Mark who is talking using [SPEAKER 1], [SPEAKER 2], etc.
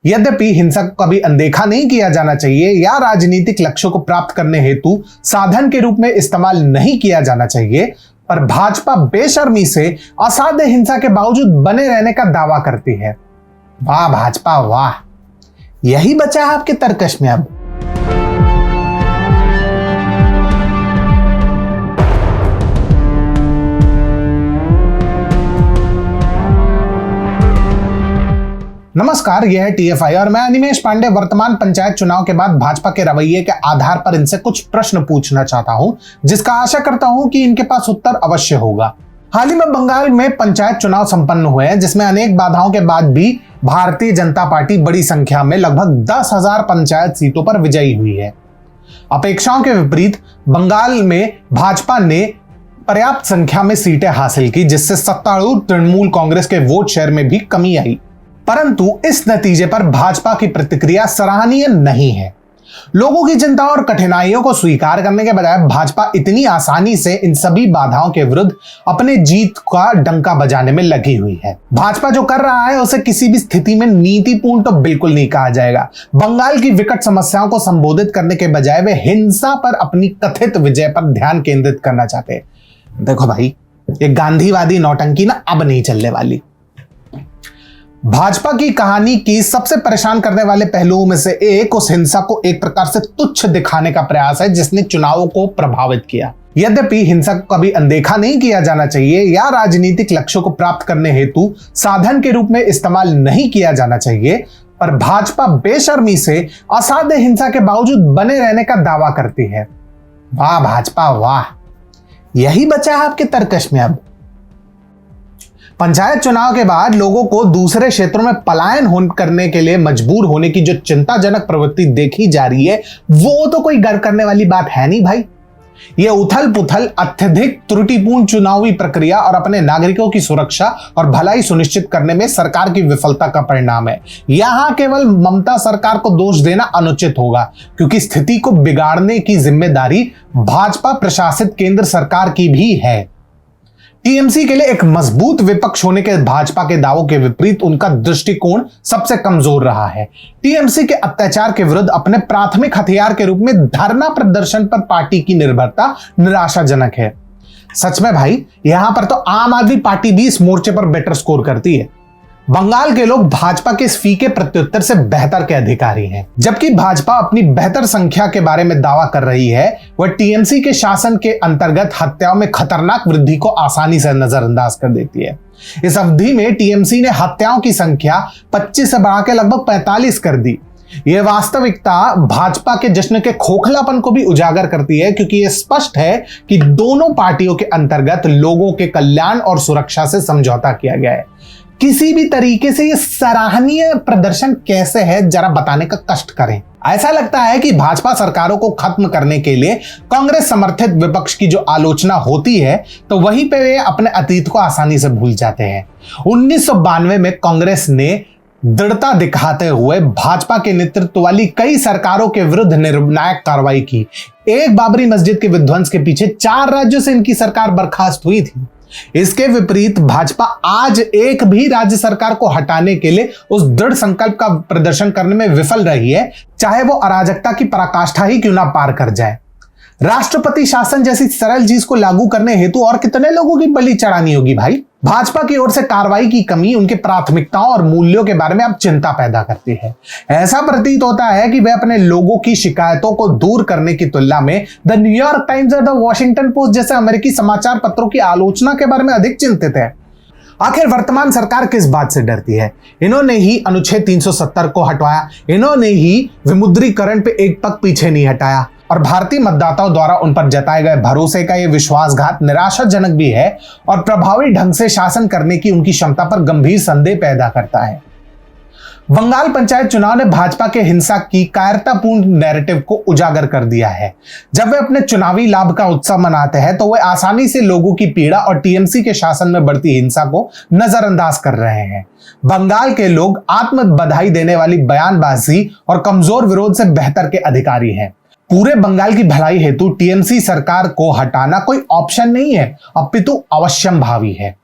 [SPEAKER 1] यद्यपि हिंसा को कभी अनदेखा नहीं किया जाना चाहिए या राजनीतिक लक्ष्यों को प्राप्त करने हेतु साधन के रूप में इस्तेमाल नहीं किया जाना चाहिए, पर भाजपा बेशर्मी से असाध्य हिंसा के बावजूद बने रहने का दावा करती है। वाह भाजपा वाह, यही बचा है आपके तर्कश में अब। नमस्कार, यह है टीएफआई और मैं अनिमेश पांडे। वर्तमान पंचायत चुनाव के बाद भाजपा के रवैये के आधार पर इनसे कुछ प्रश्न पूछना चाहता हूं, जिसका आशा करता हूं कि इनके पास उत्तर अवश्य होगा। हाल ही में बंगाल में पंचायत चुनाव संपन्न हुए हैं, जिसमें अनेक बाधाओं के बाद भी भारतीय जनता पार्टी बड़ी संख्या में लगभग 10,000 पंचायत सीटों पर विजयी हुई है। अपेक्षाओं के विपरीत बंगाल में भाजपा ने पर्याप्त संख्या में सीटें हासिल की, जिससे सत्तारूढ़ तृणमूल कांग्रेस के वोट शेयर में भी कमी आई। परंतु इस नतीजे पर भाजपा की प्रतिक्रिया सराहनीय नहीं है। लोगों की चिंता और कठिनाइयों को स्वीकार करने के बजाय भाजपा इतनी आसानी से इन सभी बाधाओं के विरुद्ध अपने जीत का डंका बजाने में लगी हुई है। भाजपा जो कर रहा है उसे किसी भी स्थिति में नीतिपूर्ण तो बिल्कुल नहीं कहा जाएगा। बंगाल की विकट समस्याओं को संबोधित करने के बजाय वे हिंसा पर अपनी कथित विजय पर ध्यान केंद्रित करना चाहते हैं। देखो भाई, ये गांधीवादी नौटंकी ना अब नहीं चलने वाली। भाजपा की कहानी की सबसे परेशान करने वाले पहलुओं में से एक उस हिंसा को एक प्रकार से तुच्छ दिखाने का प्रयास है जिसने चुनावों को प्रभावित किया। यद्यपि हिंसा को कभी अनदेखा नहीं किया जाना चाहिए या राजनीतिक लक्ष्यों को प्राप्त करने हेतु साधन के रूप में इस्तेमाल नहीं किया जाना चाहिए, पर भाजपा बेशर्मी से असाध्य हिंसा के बावजूद बने रहने का दावा करती है। वाह भाजपा वाह, यही बचा है आपके तर्कश में अब। पंचायत चुनाव के बाद लोगों को दूसरे क्षेत्रों में पलायन करने के लिए मजबूर होने की जो चिंताजनक प्रवृत्ति देखी जा रही है, वो तो कोई गर्व करने वाली बात है नहीं भाई। यह उथल पुथल, अत्यधिक त्रुटिपूर्ण चुनावी प्रक्रिया और अपने नागरिकों की सुरक्षा और भलाई सुनिश्चित करने में सरकार की विफलता का परिणाम है। यहां केवल ममता सरकार को दोष देना अनुचित होगा, क्योंकि स्थिति को बिगाड़ने की जिम्मेदारी भाजपा प्रशासित केंद्र सरकार की भी है। टीएमसी के लिए एक मजबूत विपक्ष होने के भाजपा के दावों के विपरीत उनका दृष्टिकोण सबसे कमजोर रहा है। टीएमसी के अत्याचार के विरुद्ध अपने प्राथमिक हथियार के रूप में धरना प्रदर्शन पर पार्टी की निर्भरता निराशाजनक है। सच में भाई, यहां पर तो आम आदमी पार्टी भी इस मोर्चे पर बेटर स्कोर करती है। बंगाल के लोग भाजपा के इस फीके प्रत्युत्तर से बेहतर के अधिकारी हैं। जबकि भाजपा अपनी बेहतर संख्या के बारे में दावा कर रही है, वह टीएमसी के शासन के अंतर्गत हत्याओं में खतरनाक वृद्धि को आसानी से नजरअंदाज कर देती है। इस अवधि में टीएमसी ने हत्याओं की संख्या 25 से बढ़ा के लगभग 45 कर दी। यह वास्तविकता भाजपा के जश्न के खोखलापन को भी उजागर करती है, क्योंकि यह स्पष्ट है कि दोनों पार्टियों के अंतर्गत लोगों के कल्याण और सुरक्षा से समझौता किया गया है। किसी भी तरीके से यह सराहनीय प्रदर्शन कैसे है, जरा बताने का कष्ट करें। ऐसा लगता है कि भाजपा सरकारों को खत्म करने के लिए कांग्रेस समर्थित विपक्ष की जो आलोचना होती है, तो वहीं पे वे अपने अतीत को आसानी से भूल जाते हैं। 1992 में कांग्रेस ने दृढ़ता दिखाते हुए भाजपा के नेतृत्व वाली कई सरकारों के विरुद्ध निर्णायक कार्रवाई की। एक बाबरी मस्जिद के विध्वंस के पीछे 4 राज्यों से इनकी सरकार बर्खास्त हुई थी। इसके विपरीत भाजपा आज एक भी राज्य सरकार को हटाने के लिए उस दृढ़ संकल्प का प्रदर्शन करने में विफल रही है, चाहे वो अराजकता की पराकाष्ठा ही क्यों ना पार कर जाए। राष्ट्रपति शासन जैसी सरल चीज को लागू करने हेतु और कितने लोगों की बलि चढ़ानी होगी भाई। भाजपा की ओर से कार्रवाई की कमी उनके प्राथमिकताओं और मूल्यों के बारे में अब चिंता पैदा करती है। ऐसा प्रतीत होता है कि वे अपने लोगों की शिकायतों को दूर करने की तुलना में द न्यूयॉर्क टाइम्स और द वॉशिंगटन पोस्ट जैसे अमेरिकी समाचार पत्रों की आलोचना के बारे में अधिक चिंतित है। आखिर वर्तमान सरकार किस बात से डरती है? इन्होंने ही अनुच्छेद 370 को हटवाया, इन्होंने ही विमुद्रीकरण पे एक पग पीछे नहीं हटाया, और भारतीय मतदाताओं द्वारा उन पर जताए गए भरोसे का यह विश्वासघात निराशाजनक भी है और प्रभावी ढंग से शासन करने की उनकी क्षमता पर गंभीर संदेह पैदा करता है। बंगाल पंचायत चुनाव ने भाजपा के हिंसा की कायरतापूर्ण नैरेटिव को उजागर कर दिया है। जब वे अपने चुनावी लाभ का उत्सव मनाते हैं, तो वे आसानी से लोगों की पीड़ा और टीएमसी के शासन में बढ़ती हिंसा को नजरअंदाज कर रहे हैं। बंगाल के लोग आत्म बधाई देने वाली बयानबाजी और कमजोर विरोध से बेहतर के अधिकारी हैं। पूरे बंगाल की भलाई हेतु टीएमसी सरकार को हटाना कोई ऑप्शन नहीं है, अपितु अवश्यम भावी है।